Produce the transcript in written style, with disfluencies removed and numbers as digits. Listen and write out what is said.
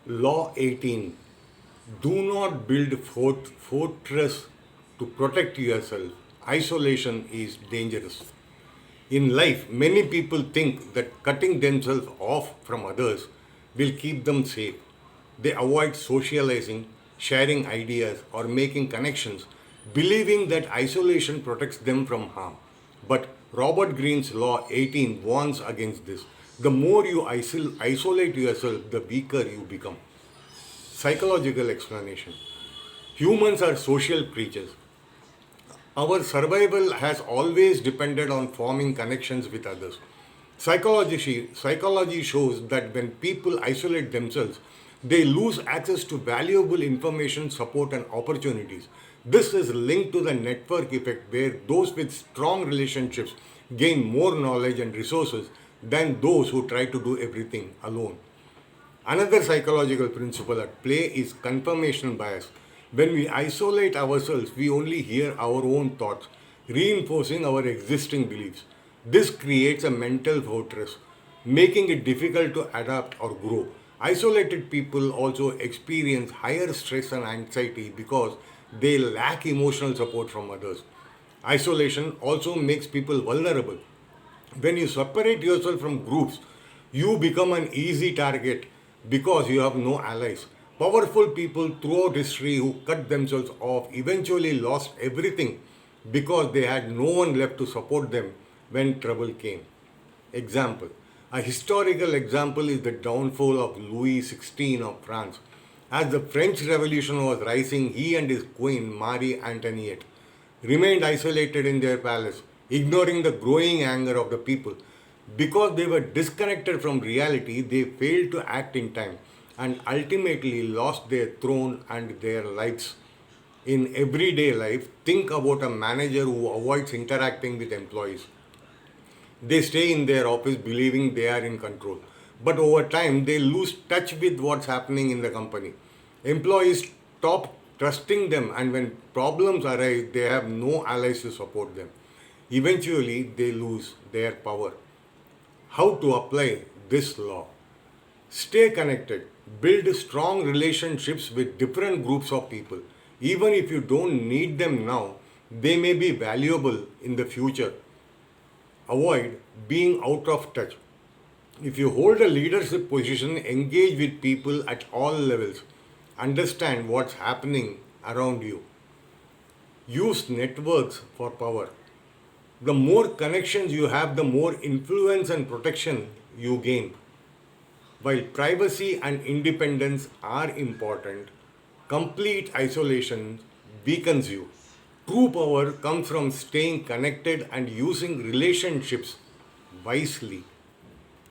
Law 18. Do not build fortress to protect yourself. Isolation is dangerous. In life, many people think that cutting themselves off from others will keep them safe. They avoid socializing, sharing ideas, or making connections, believing that isolation protects them from harm. But Robert Greene's Law 18 warns against this. The more you isolate yourself, the weaker you become. Psychological explanation. Humans are social creatures. Our survival has always depended on forming connections with others. Psychology shows that when people isolate themselves, they lose access to valuable information, support, and opportunities. This is linked to the network effect where those with strong relationships gain more knowledge and resources than those who try to do everything alone. Another psychological principle at play is confirmation bias. When we isolate ourselves, we only hear our own thoughts, reinforcing our existing beliefs. This creates a mental fortress, making it difficult to adapt or grow. Isolated people also experience higher stress and anxiety because they lack emotional support from others. Isolation also makes people vulnerable. When you separate yourself from groups, you become an easy target because you have no allies. Powerful people throughout history who cut themselves off eventually lost everything because they had no one left to support them when trouble came. Example. A historical example is the downfall of Louis XVI of France. As the French Revolution was rising, he and his queen, Marie Antoinette, remained isolated in their palace, ignoring the growing anger of the people. Because they were disconnected from reality, they failed to act in time and ultimately lost their throne and their lives. In everyday life, think about a manager who avoids interacting with employees. They stay in their office believing they are in control. But over time, they lose touch with what's happening in the company. Employees stop trusting them, and when problems arise, they have no allies to support them. Eventually, they lose their power. How to apply this law? Stay connected. Build strong relationships with different groups of people. Even if you don't need them now, they may be valuable in the future. Avoid being out of touch. If you hold a leadership position, engage with people at all levels. Understand what's happening around you. Use networks for power. The more connections you have, the more influence and protection you gain. While privacy and independence are important, complete isolation weakens you. True power comes from staying connected and using relationships wisely.